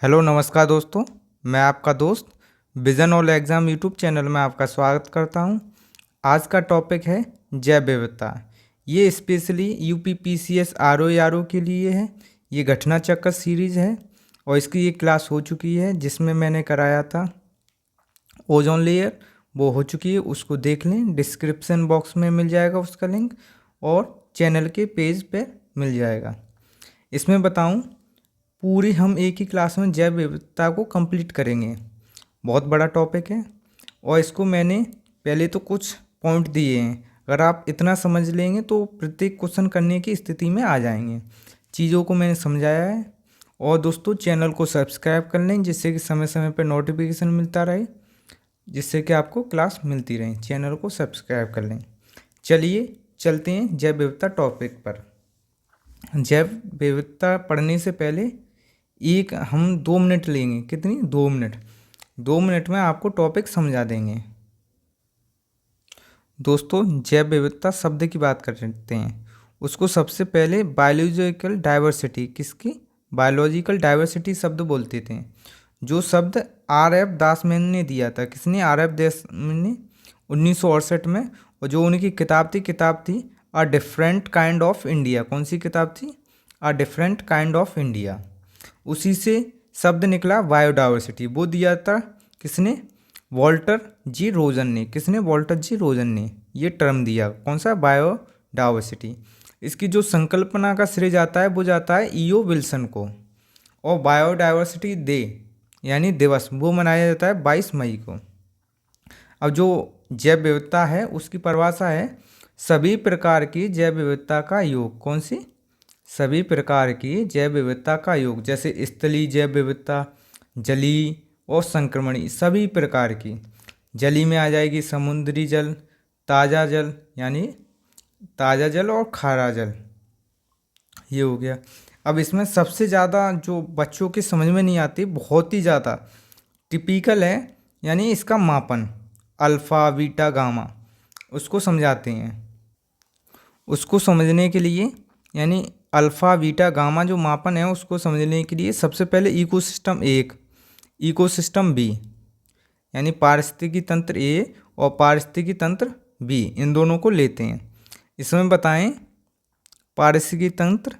Hello नमस्कार दोस्तों। मैं आपका दोस्त vision all exam YouTube channel में आपका स्वागत करता हूं। आज का टॉपिक है जैव विविधता। ये स्पेशली यूपी पीसीएस आरओ के लिए है। ये घटना चक्र सीरीज़ है और इसकी ये क्लास हो चुकी है जिसमें मैंने कराया था ओजोन लेयर, वो हो चुकी है। उसको देख लें, डिस्क्रिप्शन बॉक्स में मिल जाएगा उसका लिंक और चैनल के पेज पे मिल जाएगा। इसमें बताऊं, पूरी हम एक ही क्लास में जैव विविधता को कंप्लीट करेंगे। बहुत बड़ा टॉपिक है और इसको मैंने पहले तो कुछ पॉइंट दिए हैं। अगर आप इतना समझ लेंगे तो प्रत्येक क्वेश्चन करने की स्थिति में आ जाएंगे। चीज़ों को मैंने समझाया है। और दोस्तों, चैनल को सब्सक्राइब कर लें जिससे कि समय समय पर नोटिफिकेशन मिलता रहे, जिससे कि आपको क्लास मिलती रहे। चैनल को सब्सक्राइब कर लें। चलिए चलते हैं जैव विविधता टॉपिक पर। जैव विविधता पढ़ने से पहले हम 2 मिनट लेंगे। कितनी? 2 मिनट। 2 मिनट में आपको टॉपिक समझा देंगे। दोस्तों, जैव विविधता शब्द की बात करते हैं। उसको सबसे पहले बायोलॉजिकल डाइवर्सिटी, किसकी? बायोलॉजिकल डाइवर्सिटी शब्द बोलते थे। जो शब्द R.F. दासमैन ने दिया था। किसने? R.F. दासमैन ने 1968 में। और जो उनकी किताब थी a different kind of India. कौन सी किताब थी? A different kind of India. उसी से शब्द निकला बायोडाइवर्सिटी। वो दिया था किसने? वॉल्टर जी रोजन ने। किसने? वॉल्टर जी रोजन ने ये टर्म दिया। कौन सा? बायोडाइवर्सिटी। इसकी जो संकल्पना का श्रेय जाता है वो जाता है E.O. विल्सन को। और बायोडाइवर्सिटी डे यानी दिवस वो मनाया जाता है 22 मई को। अब जो जैव विविधता है उसकी परिभाषा है सभी प्रकार की जैव विविधता का योग। कौन सी? सभी प्रकार की जैव विविधता का योग। जैसे स्थलीय जैव विविधता, जलीय और संक्रमणीय। सभी प्रकार की। जलीय में आ जाएगी समुद्री जल, ताज़ा जल यानी ताज़ा जल और खारा जल। ये हो गया। अब इसमें सबसे ज़्यादा जो बच्चों की समझ में नहीं आती, बहुत ही ज़्यादा टिपिकल है, यानी इसका मापन अल्फ़ा बीटा गामा, उसको समझाते हैं। उसको समझने के लिए यानी अल्फ़ा बीटा गामा जो मापन है उसको समझने के लिए सबसे पहले इकोसिस्टम एक, इकोसिस्टम बी यानी पारिस्थितिकी तंत्र ए और पारिस्थितिकी तंत्र बी, इन दोनों को लेते हैं। इसमें बताएं पारिस्थितिकी तंत्र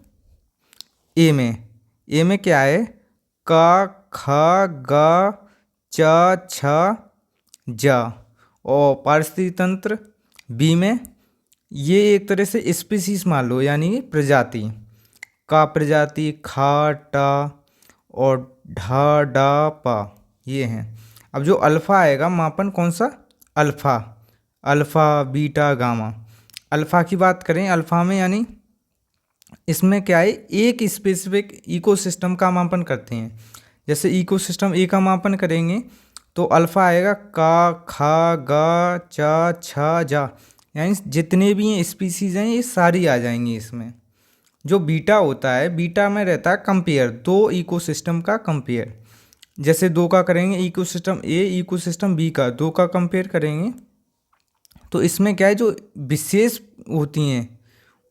ए में क्या है? का, खा, गा, चा, छा, जा। और पारिस्थितिकी तंत्र बी में ये एक तरह से स्पीसीज मान लो, यानी प्रजाति। का प्रजाति, खा, टा और ढा, डा, पा, ये हैं। अब जो अल्फ़ा आएगा मापन, कौन सा? Alpha, alpha beta gamma. Alpha की बात करें, अल्फ़ा में यानी इसमें क्या है? एक स्पेसिफिक इकोसिस्टम का मापन करते हैं। जैसे इकोसिस्टम ए का मापन करेंगे तो अल्फ़ा आएगा का, खा, गा, चा, छा, जा, यानी जितने भी स्पीसीज हैं ये सारी आ जाएंगी इसमें। जो बीटा होता है, बीटा में रहता है कंपेयर, दो इकोसिस्टम का कंपेयर। जैसे दो का करेंगे इकोसिस्टम ए, इकोसिस्टम बी का, दो का कंपेयर करेंगे तो इसमें क्या है? जो विशेष होती हैं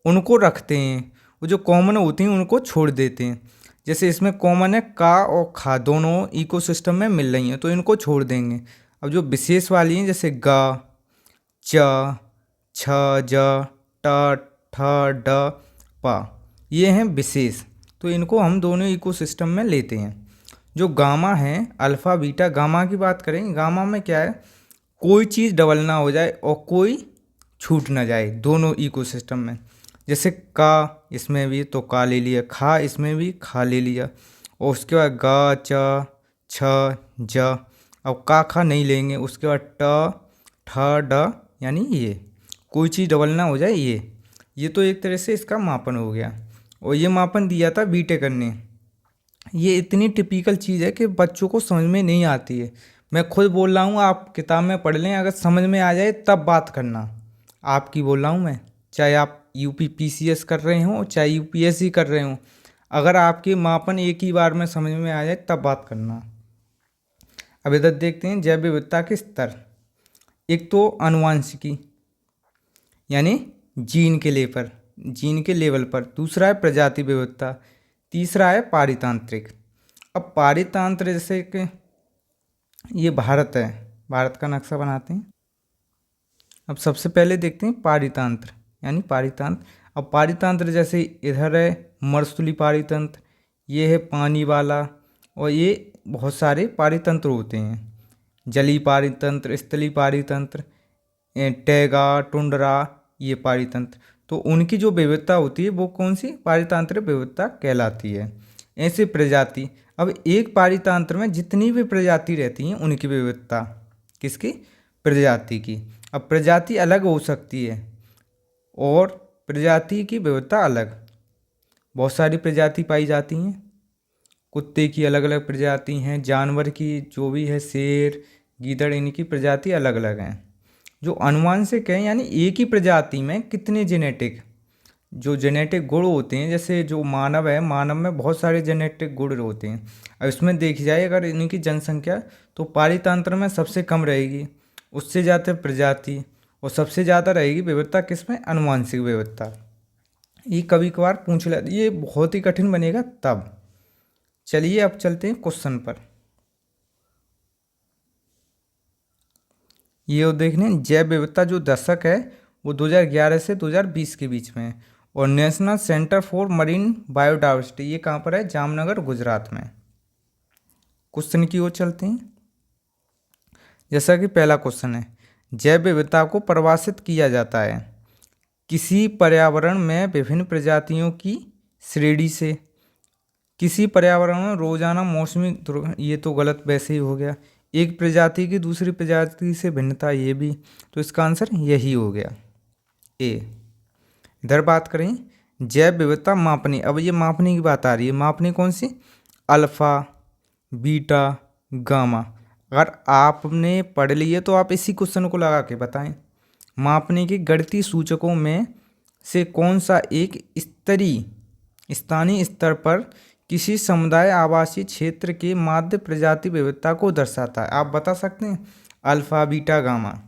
उनको रखते हैं, वो जो कॉमन होती हैं उनको छोड़ देते हैं। जैसे इसमें कॉमन है का और खा, दोनों इकोसिस्टम में मिल रही हैं तो इनको छोड़ देंगे। अब जो विशेष वाली हैं जैसे गा, चा, छ, जा, टा, ठा, डा, पा, ये हैं विशेष, तो इनको हम दोनों इकोसिस्टम में लेते हैं। जो गामा है, अल्फ़ा बीटा गामा की बात करें, गामा में क्या है? कोई चीज़ डबल ना हो जाए और कोई छूट ना जाए दोनों इकोसिस्टम में। जैसे का, इसमें भी तो का ले लिया, खा इसमें भी खा ले लिया, और उसके बाद गा, चा, छ, जा। अब का खा नहीं लेंगे, उसके बाद टा, ठा, डा, यानी ये कोई चीज़ डबल ना हो जाए ये तो एक तरह से इसका मापन हो गया। और ये मापन दिया था बीटेक ने। ये इतनी टिपिकल चीज़ है कि बच्चों को समझ में नहीं आती है। मैं खुद बोल रहा हूँ, आप किताब में पढ़ लें, अगर समझ में आ जाए तब बात करना। आपकी बोल रहा हूँ मैं, चाहे आप यूपी पीसीएस कर रहे हों चाहे यूपीएससी कर रहे हों, अगर आपके मापन एक ही बार में समझ में आ जाए तब बात करना। अब इधर देखते हैं जैव विविधता के स्तर। एक तो आनुवंशिकी यानी जीन के लेवल पर। दूसरा है प्रजाति विविधता। तीसरा है पारितांत्रिक। अब पारितंत्र जैसे कि ये भारत है, भारत का नक्शा बनाते हैं। अब सबसे पहले देखते हैं पारितंत्र, यानी पारितंत्र। अब पारितंत्र जैसे इधर है मरुस्थलीय पारितंत्र, ये है पानी वाला, और ये बहुत सारे पारितंत्र होते हैं, जलीय पारितंत्र, स्थलीय पारितंत्र, टैगा, टुंड्रा, ये पारितंत्र। तो उनकी जो विविधता होती है वो कौन सी पारितंत्र विविधता कहलाती है। ऐसे प्रजाति, अब एक पारितंत्र में जितनी भी प्रजाति रहती हैं उनकी विविधता, किसकी, प्रजाति की। अब प्रजाति अलग हो सकती है और प्रजाति की विविधता अलग, बहुत सारी प्रजाति पाई जाती हैं। कुत्ते की अलग अलग प्रजाति हैं, जानवर की जो भी है, शेर, गीदड़, इनकी प्रजाति अलग अलग हैं। जो अनुवांशिक है यानी एक ही प्रजाति में कितने जेनेटिक गुण होते हैं, जैसे जो मानव है, मानव में बहुत सारे जेनेटिक गुण होते हैं। अब इसमें देखी जाए अगर इनकी जनसंख्या, तो पारितंत्र में सबसे कम रहेगी, उससे ज़्यादा प्रजाति, और सबसे ज़्यादा रहेगी विविधता किसमें, अनुवांशिक विविधता। ये कभी कभार पूछ ले, ये बहुत ही कठिन बनेगा तब। चलिए अब चलते हैं क्वेश्चन पर। ये देखने जैव विविधता जो दशक है वो 2011 से 2020 के बीच में है, और national centre for marine biodiversity ये कहाँ पर है, जामनगर गुजरात में। क्वेश्चन की ओर चलते हैं। जैसा कि पहला क्वेश्चन है, जैव विविधता को परिभाषित किया जाता है किसी पर्यावरण में विभिन्न प्रजातियों की श्रेणी से। किसी पर्यावरण में रोजाना मौसमी, ये तो गलत वैसे ही हो गया। एक प्रजाति की दूसरी प्रजाति से भिन्नता, ये भी, तो इसका आंसर यही हो गया ए। इधर बात करें जैव विविधता मापनी, अब ये मापने की बात आ रही है। मापनी कौन सी, अल्फा, बीटा, गामा। अगर आपने पढ़ लिए तो आप इसी क्वेश्चन को लगा के बताएं। मापने के गणितीय सूचकों में से कौन सा एक स्थानीय स्तर पर किसी समुदाय आवासीय क्षेत्र के माध्य प्रजाति विविधता को दर्शाता है, आप बता सकते हैं। अल्फा, बीटा, गामा,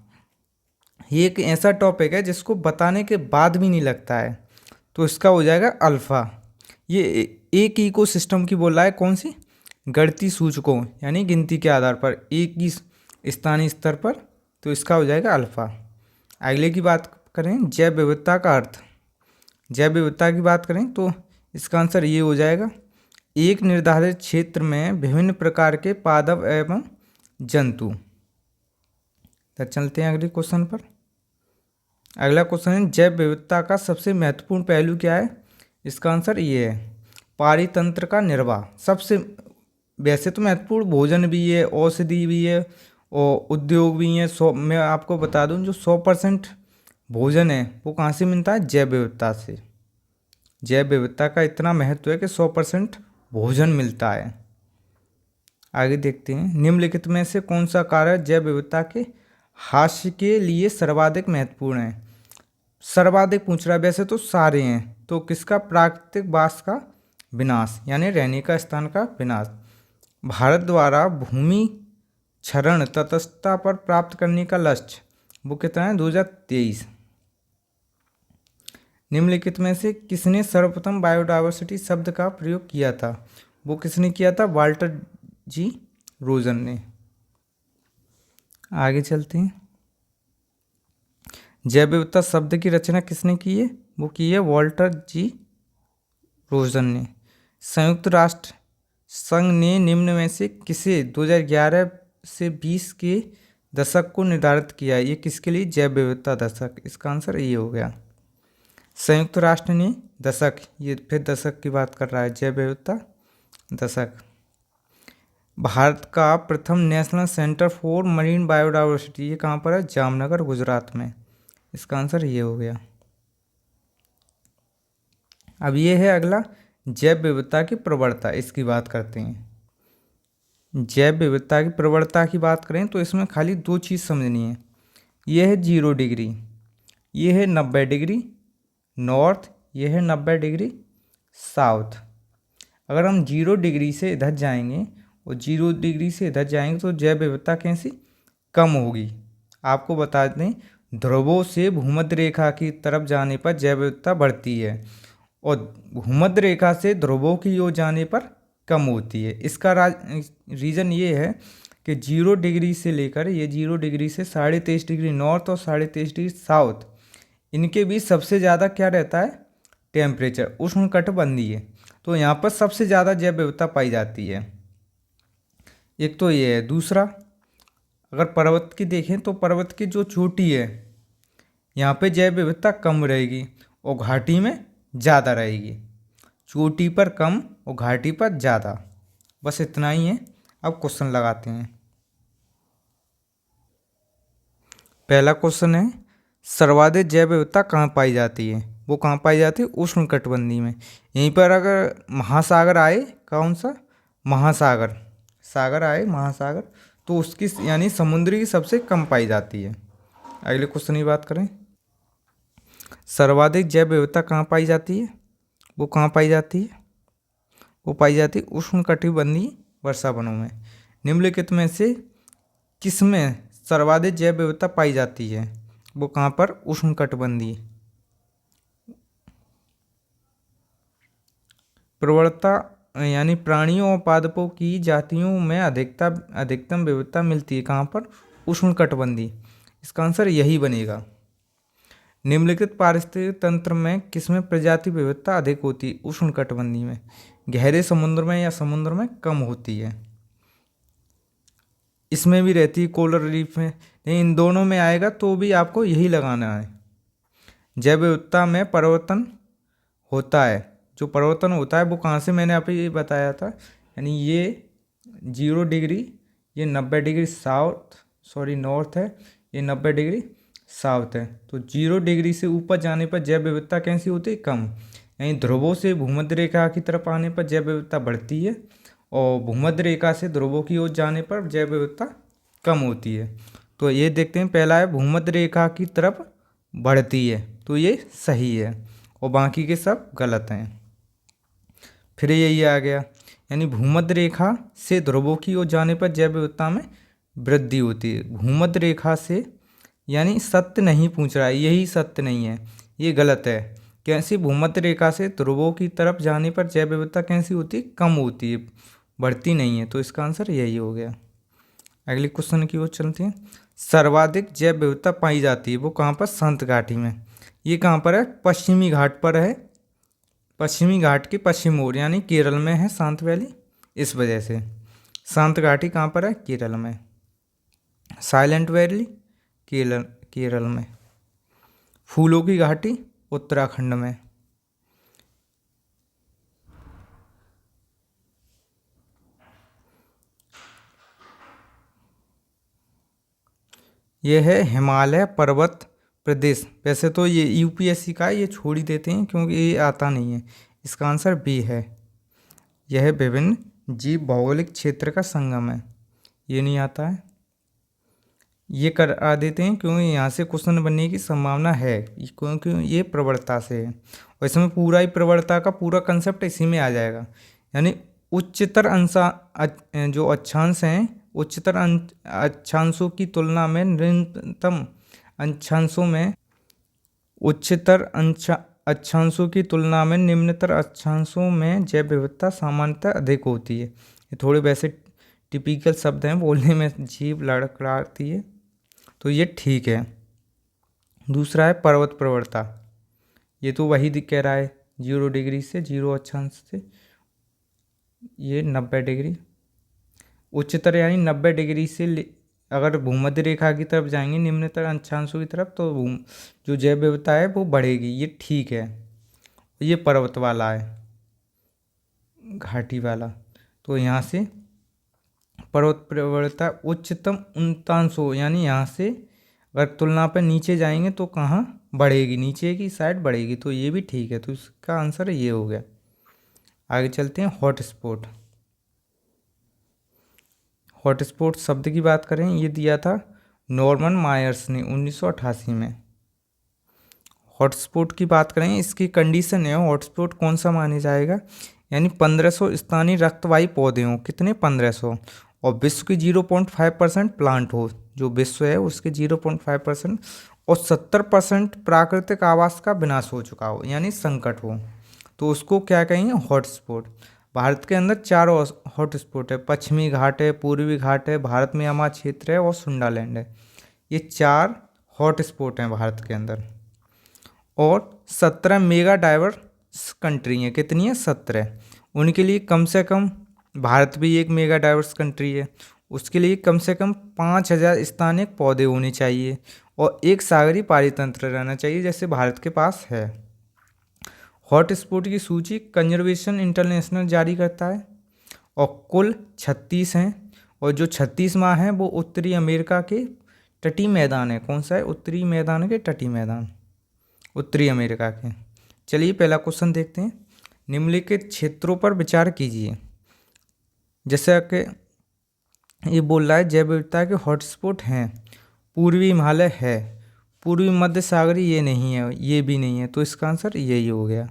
ये एक ऐसा टॉपिक है जिसको बताने के बाद भी नहीं लगता है, तो इसका हो जाएगा अल्फा। ये एक इकोसिस्टम की बोल रहा है, कौन सी, गणितीय सूचकों यानी गिनती के आधार पर एक ही स्थानीय स्तर पर, तो इसका हो जाएगा अल्फा। अगले की बात करें जैव विविधता का अर्थ, जैव विविधता की बात करें तो इसका आंसर ये हो जाएगा, एक निर्धारित क्षेत्र में विभिन्न प्रकार के पादप एवं जंतु। तो चलते हैं अगले क्वेश्चन पर। अगला क्वेश्चन है जैव विविधता का सबसे महत्वपूर्ण पहलू क्या है, इसका आंसर ये है, पारितंत्र का निर्वाह। सबसे वैसे तो महत्वपूर्ण भोजन भी है, औषधि भी है और उद्योग भी है। मैं आपको बता दूं जो 100% भोजन है वो कहाँ से मिलता है, जैव विविधता से। जैव विविधता का इतना महत्व है कि 100% भोजन मिलता है। आगे देखते हैं निम्नलिखित में से कौन सा कारक जैव विविधता के हास्य के लिए सर्वाधिक महत्वपूर्ण है। सर्वाधिक पूछ रहा है, वैसे तो सारे हैं, तो किसका, प्राकृतिक वास का विनाश यानी रहने का स्थान का विनाश। भारत द्वारा भूमि क्षरण तटस्थता पर प्राप्त करने का लक्ष्य वो कितना है, 2023। निम्नलिखित में से किसने सर्वप्रथम बायोडाइवर्सिटी शब्द का प्रयोग किया था, वो किसने किया था, वाल्टर जी रोजन ने। आगे चलते हैं। जैव विविधता शब्द की रचना किसने की है, वो की है वाल्टर जी रोजन ने। संयुक्त राष्ट्र संघ ने निम्न में से किसे 2011 से 20 के दशक को निर्धारित किया है, ये किसके लिए, जैव विविधता दशक। इसका आंसर ये हो गया, संयुक्त राष्ट्र ने दशक, ये फिर दशक की बात कर रहा है, जैव विविधता दशक। भारत का प्रथम national centre for marine biodiversity ये कहाँ पर है, जामनगर गुजरात में। इसका आंसर ये हो गया। अब ये है अगला जैव विविधता की प्रवणता, इसकी बात करते हैं। जैव विविधता की प्रवणता की बात करें तो इसमें खाली दो चीज़ समझनी है, ये है 0 डिग्री, ये है 90 डिग्री नॉर्थ, ये है 90 डिग्री साउथ। अगर हम 0 डिग्री से इधर जाएंगे और 0 डिग्री से इधर जाएंगे तो जैव विविधता कैसी कम होगी। आपको बता दें ध्रुवों से भूमध्य रेखा की तरफ जाने पर जैव विविधता बढ़ती है और भूमध्य रेखा से ध्रुवों की ओर जाने पर कम होती है। इसका रीज़न ये है कि 0 डिग्री से लेकर ये 0 डिग्री से 23.5 डिग्री नॉर्थ और 23.5 डिग्री साउथ, इनके बीच सबसे ज़्यादा क्या रहता है, टेम्परेचर, उष्णकटिबंधीय। तो यहाँ पर सबसे ज़्यादा जैव विविधता पाई जाती है। एक तो ये है। दूसरा, अगर पर्वत की देखें तो पर्वत की जो चोटी है यहाँ पे जैव विविधता कम रहेगी और घाटी में ज़्यादा रहेगी। चोटी पर कम और घाटी पर ज़्यादा। बस इतना ही है। अब क्वेश्चन लगाते हैं। पहला क्वेश्चन है, सर्वाधिक जैव विविधता कहाँ पाई जाती है? वो कहाँ पाई जाती है? उष्णकटिबंधीय में। यहीं पर अगर महासागर आए, कौन सा महासागर, सागर आए महासागर, तो उसकी यानी समुद्री की सबसे कम पाई जाती है। अगले क्वेश्चन की बात करें, सर्वाधिक जैव विविधता कहाँ पाई जाती है? वो कहाँ पाई जाती है? वो पाई जाती है उष्णकटिबंधीय वर्षा वनों में। निम्नलिखित में से किसमें सर्वाधिक जैव विविधता पाई जाती है? वो कहाँ पर? उष्णकटिबंधीय। प्रवणता यानी प्राणियों और पादपों की जातियों में अधिकतम विविधता मिलती है कहाँ पर? उष्णकटिबंधीय। इसका आंसर यही बनेगा। निम्नलिखित पारिस्थितिक तंत्र में किसमें प्रजाति विविधता अधिक होती है? उष्णकटिबंधीय में। गहरे समुद्र में या समुद्र में कम होती है। इसमें भी रहती है, कोरल रीफ में नहीं, इन दोनों में आएगा तो भी आपको यही लगाना है। जैव विविधता में परिवर्तन होता है, जो परिवर्तन होता है वो कहाँ से, मैंने आप ये बताया था, यानी ये 0 डिग्री, ये 90 डिग्री नॉर्थ है, ये 90 डिग्री साउथ है। तो 0 डिग्री से ऊपर जाने पर जैव विविधता कैसी होती है? कम। यानी ध्रुवों से भूमध्य रेखा की तरफ आने पर जैव विविधता बढ़ती है और भूमध्य रेखा से ध्रुवों की ओर जाने पर जैव विविधता कम होती है। तो ये देखते हैं, पहला है भूमध्य रेखा की तरफ बढ़ती है, तो ये सही है और बाकी के सब गलत हैं। फिर यही आ गया, यानी भूमध्य रेखा से ध्रुवों की ओर जाने पर जैव विविधता में वृद्धि होती है। भूमध्य रेखा से यानी सत्य नहीं पूछ रहा है, यही सत्य नहीं है, ये गलत है। कैसी? भूमध्य रेखा से ध्रुवों की तरफ जाने पर जैव विविधता कैसी होती है? कम होती है, बढ़ती नहीं है। तो इसका आंसर यही हो गया। अगले क्वेश्चन की ओर चलते हैं। सर्वाधिक जैव विविधता पाई जाती है वो कहाँ पर? शांत घाटी में। ये कहाँ पर है? पश्चिमी घाट पर है, पश्चिमी घाट के पश्चिम ओर, यानी केरल में है शांत वैली, इस वजह से। शांत घाटी कहाँ पर है? केरल में। साइलेंट वैली केरल में। फूलों की घाटी उत्तराखंड में। यह है हिमालय पर्वत प्रदेश। वैसे तो ये यूपीएससी का है, ये छोड़ ही देते हैं क्योंकि ये आता नहीं है। इसका आंसर बी है। यह विभिन्न जीव भौगोलिक क्षेत्र का संगम है, ये नहीं आता है, ये करा देते हैं क्योंकि यहाँ से क्वेश्चन बनने की संभावना है, क्योंकि ये प्रवणता से है और इसमें पूरा ही प्रवणता का पूरा कंसेप्ट इसी में आ जाएगा। यानी उच्चतर जो अक्षांश हैं, उच्चतर अक्षांशों की तुलना में निम्नतम अक्षांशों में अक्षांशों की तुलना में निम्नतर अक्षांशों में जैव विविधता सामान्यतः अधिक होती है। ये थोड़े वैसे टिपिकल शब्द हैं, बोलने में जीभ लड़खड़ाती है, तो ये ठीक है। दूसरा है पर्वत प्रवणता। ये तो वही कह रहा है, 0 डिग्री से 0 अक्षांश से ये 90 डिग्री उच्चतर, यानी 90 डिग्री से अगर भूमध्य रेखा की तरफ जाएंगे निम्नतर अक्षांशों की तरफ, तो जो जैव विविधता है वो बढ़ेगी, ये ठीक है। ये पर्वत वाला है, घाटी वाला, तो यहाँ से पर्वत प्रवणता उच्चतम 49, यानी यहाँ से अगर तुलना पर नीचे जाएंगे तो कहाँ बढ़ेगी? नीचे की साइड बढ़ेगी, तो ये भी ठीक है। तो इसका आंसर ये हो गया। आगे चलते हैं। हॉटस्पॉट। हॉटस्पॉट शब्द की बात करें, ये दिया था नॉर्मन मायर्स ने 1988 में। हॉटस्पॉट की बात करें, इसकी कंडीशन है हॉटस्पॉट कौन सा माने जाएगा, यानी 1500 स्थानीय रक्तवाही पौधे हों। कितने? 1500। और विश्व की 0.5% प्लांट हो, जो विश्व है उसके 0.5%, और 70% प्राकृतिक आवास का विनाश हो चुका हो, यानी संकट हो, तो उसको क्या कहेंगे? हॉटस्पॉट। भारत के अंदर 4 हॉट स्पॉट है, पश्चिमी घाट है, पूर्वी घाट है, भारत में म्यांमार क्षेत्र है और सुंडालैंड है। ये 4 हॉट स्पॉट हैं भारत के अंदर। और 17 मेगा डाइवर्स कंट्री हैं। कितनी है? 17। उनके लिए कम से कम, भारत भी एक मेगा डाइवर्स कंट्री है, उसके लिए कम से कम 5000 स्थानिक पौधे होने चाहिए और एक सागरीय पारितंत्र रहना चाहिए, जैसे भारत के पास है। हॉट स्पॉट की सूची कंजर्वेशन इंटरनेशनल जारी करता है और कुल 36 हैं। और जो 36वां है वो उत्तरी अमेरिका के तटीय मैदान है। कौन सा है? उत्तरी मैदान के तटीय मैदान, उत्तरी अमेरिका के। चलिए पहला क्वेश्चन देखते हैं। निम्नलिखित क्षेत्रों पर विचार कीजिए। जैसा कि ये बोल रहा है जैव विविधता के हॉटस्पॉट हैं। पूर्वी हिमालय है, पूर्वी मध्य सागरीय ये नहीं है, ये भी नहीं है, तो इसका आंसर यही हो गया।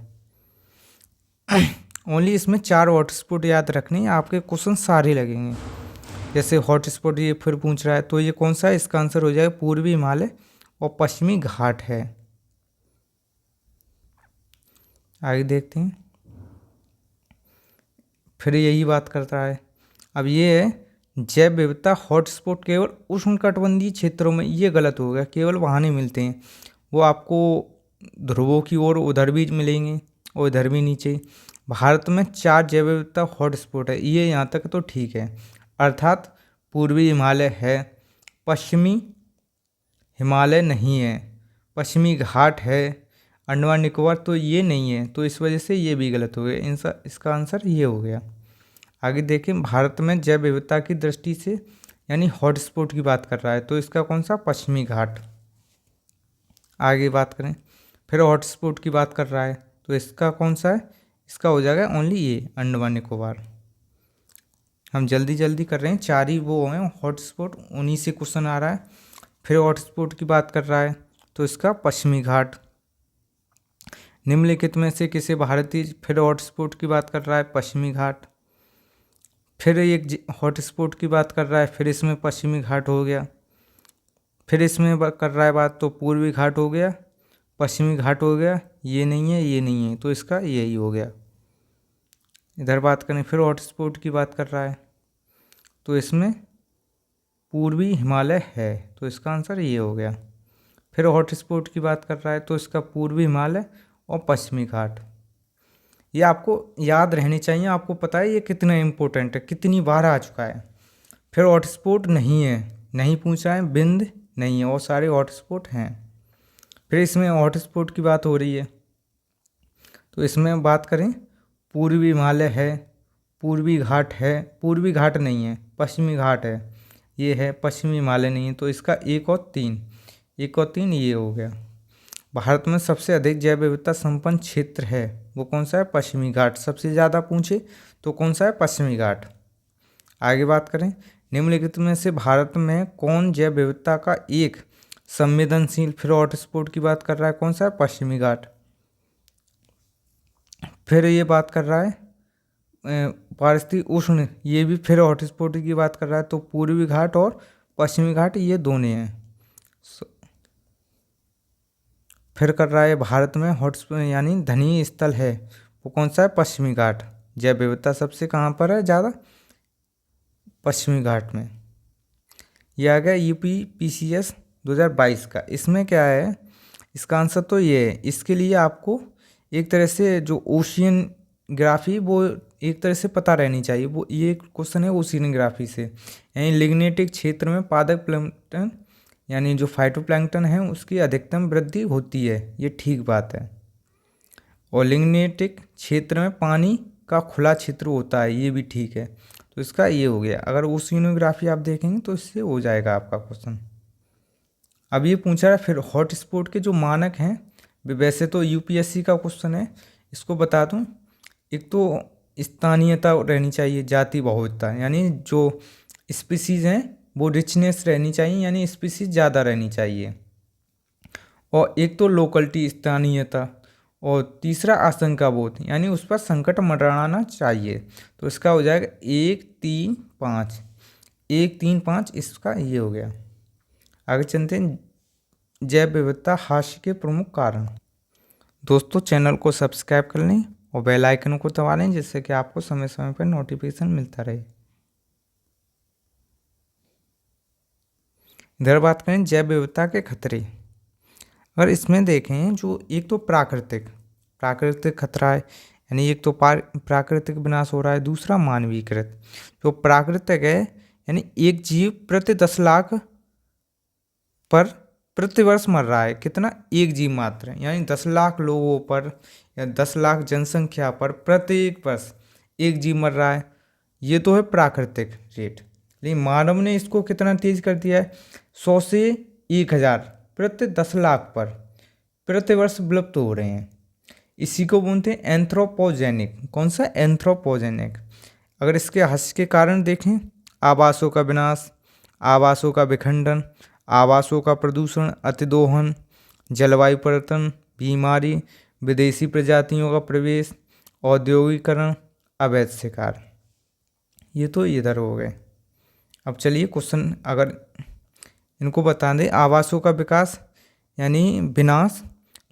ओनली इसमें 4 हॉटस्पॉट याद रखने हैं, आपके क्वेश्चन सारे लगेंगे। जैसे हॉटस्पॉट ये फिर पूछ रहा है, तो ये कौन सा है? इसका आंसर हो जाएगा पूर्वी हिमालय और पश्चिमी घाट है। आगे देखते हैं। फिर यही बात करता है। अब ये है जैव विविधता हॉटस्पॉट केवल उष्णकटिबंधीय क्षेत्रों में, ये गलत हो गया, केवल वहाँ नहीं मिलते हैं, वो आपको ध्रुवों की ओर उधर भी मिलेंगे और इधर भी नीचे। भारत में 4 जैव विविधता हॉटस्पॉट है, ये यहाँ तक तो ठीक है। अर्थात पूर्वी हिमालय है, पश्चिमी हिमालय नहीं है, पश्चिमी घाट है, अंडमान निकोबार तो ये नहीं है, तो इस वजह से ये भी गलत हो गया। इसका आंसर ये हो गया। आगे देखें। भारत में जैव विविधता की दृष्टि से यानी हॉटस्पॉट की बात कर रहा है, तो इसका कौन सा? पश्चिमी घाट। आगे बात करें। फिर हॉटस्पॉट की बात कर रहा है, तो इसका कौन सा है? इसका हो जाएगा ओनली ये अंडमान निकोबार। हम जल्दी जल्दी कर रहे हैं, 4 ही वो हैं हॉटस्पॉट, उन्हीं से क्वेश्चन आ रहा है। फिर हॉटस्पॉट की बात कर रहा है, तो इसका पश्चिमी घाट। निम्नलिखित में से किसे भारतीय, फिर हॉटस्पॉट की बात कर रहा है, पश्चिमी घाट। फिर एक हॉटस्पॉट की बात कर रहा है, फिर इसमें पश्चिमी घाट हो गया। फिर इसमें कर रहा है बात, तो पूर्वी घाट हो गया, पश्चिमी घाट हो गया, ये नहीं है, ये नहीं है, तो इसका यही हो गया। इधर बात करें। फिर हॉटस्पॉट की बात कर रहा है, तो इसमें पूर्वी हिमालय है, तो इसका आंसर ये हो गया। फिर हॉटस्पॉट की बात कर रहा है, तो इसका पूर्वी हिमालय और पश्चिमी घाट। ये आपको याद रहनी चाहिए। आपको पता है ये कितना इम्पोर्टेंट है, कितनी बार आ चुका है। फिर हॉटस्पॉट नहीं है, नहीं पूछा है, बिंद नहीं है, और सारे हॉटस्पॉट हैं। फिर इसमें हॉटस्पॉट की बात हो रही है, तो इसमें बात करें। पूर्वी हिमालय है, पूर्वी घाट है, पूर्वी घाट नहीं है, पश्चिमी घाट है, ये है, पश्चिमी हिमालय नहीं है, तो इसका 1 और 3 ये हो गया। भारत में सबसे अधिक जैव विविधता संपन्न क्षेत्र है, वो कौन सा है? पश्चिमी घाट। सबसे ज़्यादा पूछे तो कौन सा है? पश्चिमी घाट। आगे बात करें। निम्नलिखित में से भारत में कौन जैव विविधता का एक संवेदनशील, फिर हॉटस्पॉट की बात कर रहा है, कौन सा है? पश्चिमी घाट। फिर ये बात कर रहा है पारिस्थितिक उष्ण, ये भी फिर हॉटस्पॉट की बात कर रहा है, तो पूर्वी घाट और पश्चिमी घाट ये दोनों हैं। फिर कर रहा है भारत में हॉटस्पॉट यानी धनीय स्थल है, वो कौन सा है? पश्चिमी घाट। जैव विविधता सबसे कहाँ पर है ज़्यादा? पश्चिमी घाट में। यह आ गया UPPCS 2022 का। इसमें क्या है? इसका आंसर तो ये है। इसके लिए आपको एक तरह से जो ओशियन ग्राफी वो एक तरह से पता रहनी चाहिए। वो ये क्वेश्चन है ओशियन ग्राफी से, यानी लिग्नेटिक क्षेत्र में पादप प्लैंकटन यानी जो फाइटोप्लैंकटन है उसकी अधिकतम वृद्धि होती है, ये ठीक बात है। और लिग्नेटिक क्षेत्र में पानी का खुला क्षेत्र होता है, ये भी ठीक है, तो इसका ये हो गया। अगर ओशियनोग्राफी आप देखेंगे तो इससे हो जाएगा आपका क्वेश्चन। अब ये पूछा है फिर हॉटस्पॉट के जो मानक हैं, वैसे तो UPSC का क्वेश्चन है, इसको बता दूं। एक तो स्थानीयता रहनी चाहिए, जाति बहुलता, यानी जो स्पीसीज़ हैं वो रिचनेस रहनी चाहिए, यानी स्पीसीज ज़्यादा रहनी चाहिए। और एक तो लोकलिटी, स्थानीयता, और तीसरा आशंका बोध, यानी उस पर संकट मंडराना चाहिए। तो इसका हो जाएगा 1 3 5, 1 3 5, इसका ये हो गया। आगे चलते हैं। जैव विविधता ह्रास के प्रमुख कारण। दोस्तों चैनल को सब्सक्राइब कर लें और बेल आइकन को दबा लें जिससे कि आपको समय समय पर नोटिफिकेशन मिलता रहे। इधर बात करें जैव विविधता के खतरे। अगर इसमें देखें जो एक तो प्राकृतिक खतरा है, यानी एक तो प्राकृतिक विनाश हो रहा है, दूसरा मानवीकृत। जो प्राकृतिक है यानी एक जीव प्रति 10 लाख पर प्रतिवर्ष मर रहा है। कितना? एक जीव मात्र, यानी 10 लाख लोगों पर या 10 लाख जनसंख्या पर प्रत्येक वर्ष एक जीव मर रहा है। ये तो है प्राकृतिक रेट। लेकिन मानव ने इसको कितना तेज कर दिया है, 100 से 1000 प्रति 10 लाख पर प्रतिवर्ष विलुप्त हो रहे हैं। इसी को बोलते हैं एंथ्रोपोजेनिक। कौन सा? एंथ्रोपोजेनिक। अगर इसके हास्य के कारण देखें, आवासों का विनाश, आवासों का विखंडन, आवासों का प्रदूषण, अतिदोहन, जलवायु परिवर्तन, बीमारी, विदेशी प्रजातियों का प्रवेश, औद्योगिकरण, अवैध शिकार। ये तो इधर हो गए। अब चलिए क्वेश्चन अगर इनको बता दें। आवासों का विकास यानी विनाश,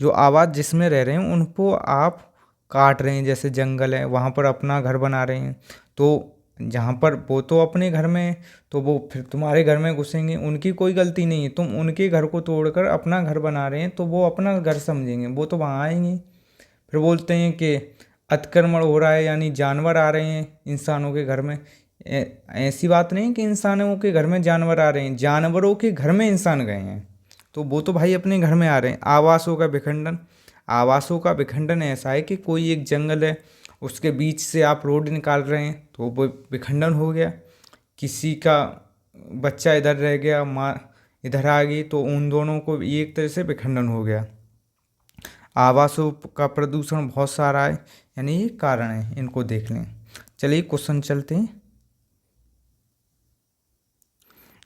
जो आवास जिसमें रह रहे हैं उनको आप काट रहे हैं, जैसे जंगल है वहाँ पर अपना घर बना रहे हैं। तो जहाँ पर वो तो अपने घर में, तो वो फिर तुम्हारे घर में घुसेंगे, उनकी कोई गलती नहीं है। तुम उनके घर को तोड़कर अपना घर बना रहे हैं तो वो अपना घर समझेंगे, वो तो वहाँ आएंगे। फिर बोलते हैं कि अतिक्रमण हो रहा है, यानी जानवर आ रहे हैं इंसानों के घर में। ऐसी बात नहीं कि इंसानों के घर में जानवर आ रहे हैं, जानवरों के घर में इंसान गए हैं, तो वो तो भाई अपने घर में आ रहे हैं। आवासों का विखंडन, आवासों का विखंडन ऐसा है कि कोई एक जंगल है, उसके बीच से आप रोड निकाल रहे हैं तो वो विखंडन हो गया। किसी का बच्चा इधर रह गया, माँ इधर आ गई, तो उन दोनों को एक तरह से विखंडन हो गया। आवासों का प्रदूषण बहुत सारा है, यानी ये कारण है, इनको देख लें। चलिए क्वेश्चन चलते हैं।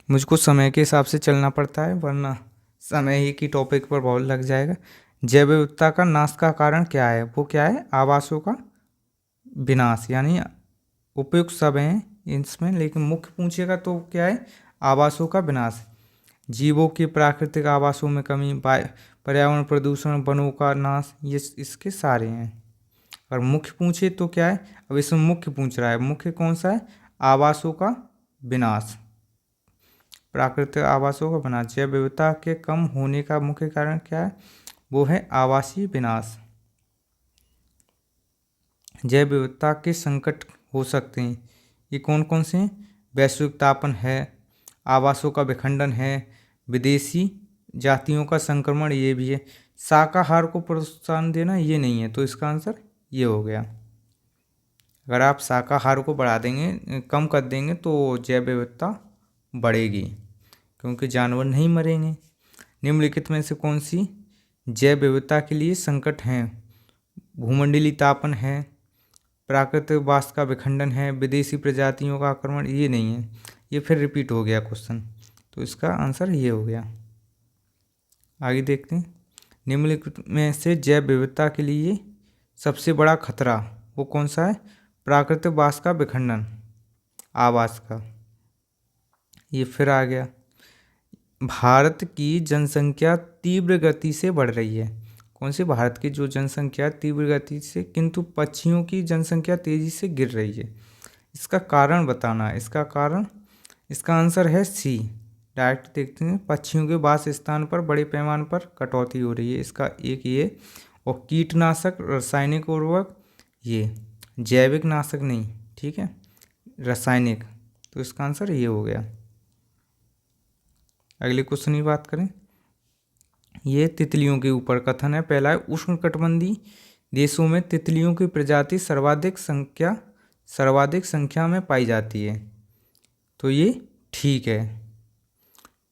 मुझको समय के हिसाब से चलना पड़ता है वरना समय ही की टॉपिक पर बहुत लग जाएगा। जैव विविधता का नाश का कारण क्या है? वो क्या है? आवासों का विनाश, यानी उपयुक्त सब हैं इसमें, लेकिन मुख्य पूछेगा तो क्या है? आवासों का विनाश। जीवों के प्राकृतिक आवासों में कमी, पर्यावरण प्रदूषण, वनों का नाश, ये इसके सारे हैं। और मुख्य पूछे तो क्या है? अब इसमें मुख्य पूछ रहा है, मुख्य कौन सा है? आवासों का विनाश, प्राकृतिक आवासों का विनाश। जैव विविधता के कम होने का मुख्य कारण क्या है? वो है आवासीय विनाश। जैव विविधता के संकट हो सकते हैं, ये कौन कौन से हैं? वैश्विक तापन है, आवासों का विखंडन है, विदेशी जातियों का संक्रमण, ये भी है। शाकाहार को प्रोत्साहन देना, ये नहीं है, तो इसका आंसर ये हो गया। अगर आप शाकाहार को बढ़ा देंगे, कम कर देंगे, तो जैव विविधता बढ़ेगी क्योंकि जानवर नहीं मरेंगे। निम्नलिखित में से कौन सी जैव विविधता के लिए संकट हैं? भूमंडलीय तापन है, प्राकृतिक वास का विखंडन है, विदेशी प्रजातियों का आक्रमण, ये नहीं है। ये फिर रिपीट हो गया क्वेश्चन, तो इसका आंसर ये हो गया। आगे देखते हैं। निम्नलिखित में से जैव विविधता के लिए सबसे बड़ा खतरा वो कौन सा है? प्राकृतिक वास का विखंडन, आवास का। ये फिर आ गया। भारत की जनसंख्या तीव्र गति से बढ़ रही है। कौन सी? भारत की जो जनसंख्या तीव्र गति से, किंतु पक्षियों की जनसंख्या तेजी से गिर रही है। इसका कारण बताना है। इसका कारण, इसका आंसर है सी। डायरेक्ट देखते हैं। पक्षियों के वास स्थान पर बड़े पैमाने पर कटौती हो रही है, इसका एक ये। और कीटनाशक, रासायनिक उर्वरक, ये जैविक नाशक नहीं, ठीक है, रासायनिक, तो इसका आंसर ये हो गया। अगले क्वेश्चन की बात करें। ये तितलियों के ऊपर कथन है। पहला है, उष्णकटिबंधीय देशों में तितलियों की प्रजाति सर्वाधिक संख्या में पाई जाती है, तो ये ठीक है।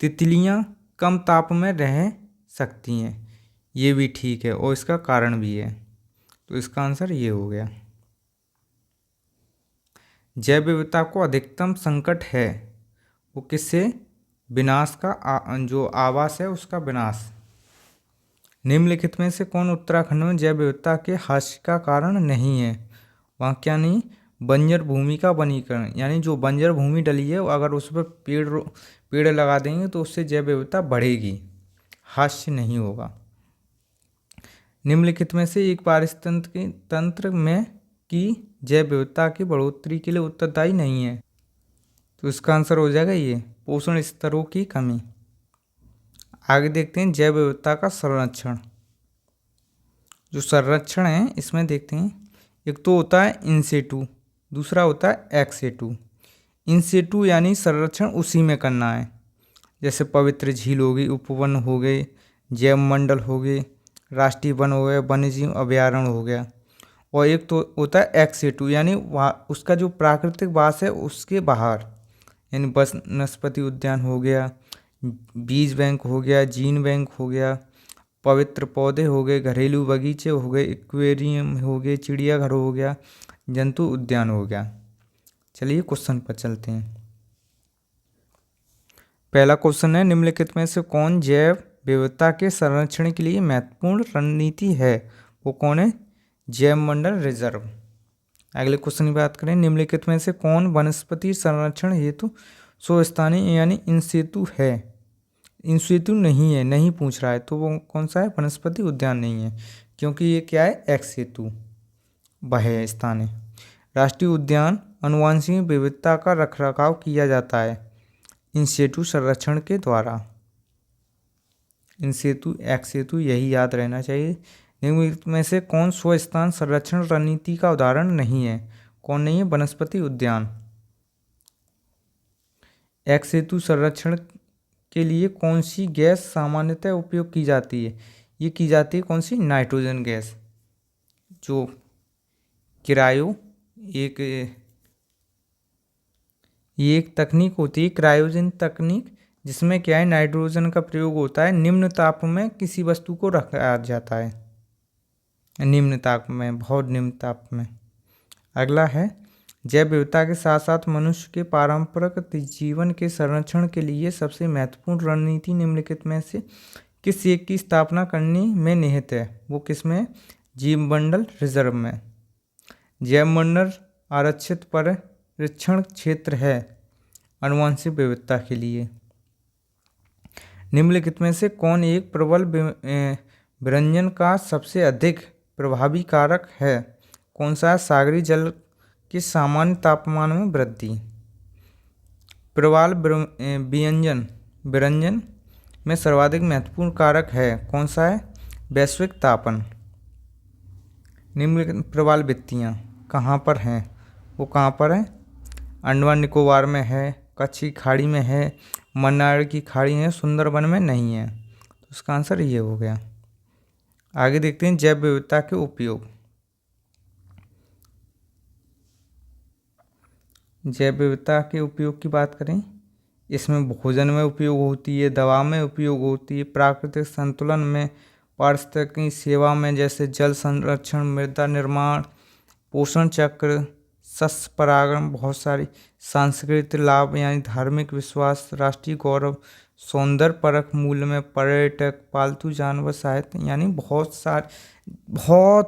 तितलियां कम ताप में रह सकती हैं, ये भी ठीक है, और इसका कारण भी है, तो इसका आंसर ये हो गया। जैव विविधता को अधिकतम संकट है वो किससे? विनाश का, जो आवास है उसका विनाश। निम्नलिखित में से कौन उत्तराखंड में जैव विविधता के ह्रास का कारण नहीं है? वहाँ क्या नहीं? बंजर भूमि का वनीकरण, यानी जो बंजर भूमि डली है अगर उस पर पेड़ लगा देंगे तो उससे जैव विविधता बढ़ेगी, हास्य नहीं होगा। निम्नलिखित में से एक पारिस्थितिकी तंत्र में की जैव विविधता की बढ़ोतरी के लिए उत्तरदायी नहीं है। तो इसका आंसर हो जाएगा ये पोषण स्तरों की कमी। आगे देखते हैं जैव विविधता का संरक्षण। जो संरक्षण है इसमें देखते हैं, एक तो होता है इन सिटू, दूसरा होता है एक्स सिटू। इन सिटू यानी संरक्षण उसी में करना है, जैसे पवित्र झील हो गई, उपवन हो गए, जैव मंडल हो गए, राष्ट्रीय वन हो गए, वन्यजीव अभयारण्य हो गया। और एक तो होता है एक्स सिटू यानी उसका जो प्राकृतिक वास है उसके बाहर, यानी वनस्पति उद्यान हो गया, बीज बैंक हो गया, जीन बैंक हो गया, पवित्र पौधे हो गए, घरेलू बगीचे हो गए, एक्वेरियम हो गए, चिड़ियाघर हो गया, जंतु उद्यान हो गया। चलिए क्वेश्चन पर चलते हैं। पहला क्वेश्चन है, निम्नलिखित में से कौन जैव विविधता के संरक्षण के लिए महत्वपूर्ण रणनीति है? वो कौन है? जैव मंडल रिजर्व। अगले क्वेश्चन की बात करें, निम्नलिखित में से कौन वनस्पति संरक्षण हेतु स्वस्थानीय यानी इन सितु है? इन सितु नहीं है, नहीं पूछ रहा है, तो वो कौन सा है? वनस्पति उद्यान नहीं है, क्योंकि ये क्या है? एक्स सितु बाह्य स्थान है। राष्ट्रीय उद्यान आनुवंशिक विविधता का रखरखाव किया जाता है इन सितु संरक्षण के द्वारा। इन सितु एक्स सितु यही याद रहना चाहिए। निम्नलिखित में से कौन स्वस्थान संरक्षण रणनीति का उदाहरण नहीं है? कौन नहीं है? वनस्पति उद्यान। एक्स सितु संरक्षण के लिए कौन सी गैस सामान्यतः उपयोग की जाती है? ये की जाती है कौन सी? Nitrogen gas. जो क्रायो एक तकनीक होती है, क्रायोजन तकनीक, जिसमें क्या है? नाइट्रोजन का प्रयोग होता है, निम्न ताप में किसी वस्तु को रखा जाता है, निम्न ताप में, बहुत निम्न ताप में। अगला है, जैव विविधता के साथ साथ मनुष्य के पारंपरिक जीवन के संरक्षण के लिए सबसे महत्वपूर्ण रणनीति निम्नलिखित में से किस एक की स्थापना करने में निहित है? वो किस में? जीव मंडल रिजर्व में। जैव मंडल आरक्षित परिरक्षण क्षेत्र है आनुवंशिक विविधता के लिए। निम्नलिखित में से कौन एक प्रबल विरंजन का सबसे अधिक प्रभावी कारक है? कौन सा? सागरीय जल के सामान्य तापमान में वृद्धि। प्रबल विरंजन में सर्वाधिक महत्वपूर्ण कारक है, कौन सा है? वैश्विक तापन। निम्नलिखित प्रबल वित्तियाँ कहाँ पर हैं? वो कहाँ पर है? अंडमान निकोबार में है, कच्छ की खाड़ी में है, मन्नार की खाड़ी है, सुंदरबन में नहीं है। तो इसका आंसर ये हो गया। आगे देखते हैं जैव विविधता के उपयोग। जैव विविधता के उपयोग की बात करें, इसमें भोजन में उपयोग होती है, दवा में उपयोग होती है, प्राकृतिक संतुलन में, पारिस्थितिकी सेवा में जैसे जल संरक्षण, मृदा निर्माण, पोषण चक्र, सस्य परागण, बहुत सारी सांस्कृतिक लाभ यानी धार्मिक विश्वास, राष्ट्रीय गौरव, सौंदर्य परख मूल्य में, पर्यटक, पालतू जानवर, साहित्य, यानी बहुत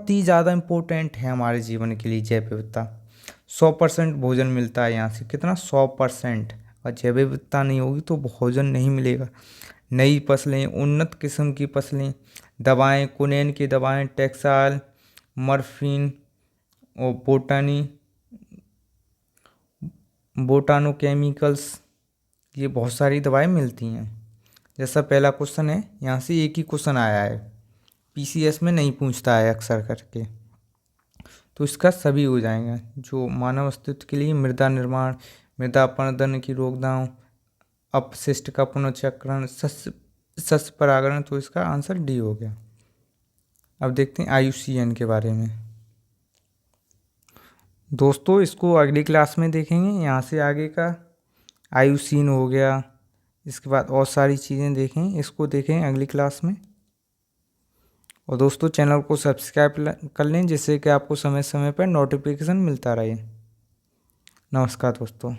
ही ज़्यादा इम्पोर्टेंट है हमारे जीवन के लिए जैव विविधता। 100% भोजन मिलता है यहाँ से, कितना? 100%। और जैव विविधता नहीं होगी तो भोजन नहीं मिलेगा। नई फसलें, उन्नत किस्म की फसलें, दवाएं, कुनैन की दवाएं, टेक्सटाइल, मॉर्फिन और बोटानो केमिकल्स, ये बहुत सारी दवाएं मिलती हैं। जैसा पहला क्वेश्चन है, यहाँ से एक ही क्वेश्चन आया है, पीसीएस में नहीं पूछता है अक्सर करके, तो इसका सभी हो जाएगा। जो मानव अस्तित्व के लिए मृदा निर्माण, मृदा अपरदन की रोकथाम, अपशिष्ट का पुनर्चक्रण, सस्य परागण, तो इसका आंसर डी हो गया। अब देखते हैं IUCN के बारे में। दोस्तों इसको अगली क्लास में देखेंगे। यहाँ से आगे का IUCN हो गया, इसके बाद और सारी चीज़ें देखें, इसको देखें अगली क्लास में। और दोस्तों चैनल को सब्सक्राइब कर लें, जिससे कि आपको समय समय पर नोटिफिकेशन मिलता रहे। नमस्कार दोस्तों।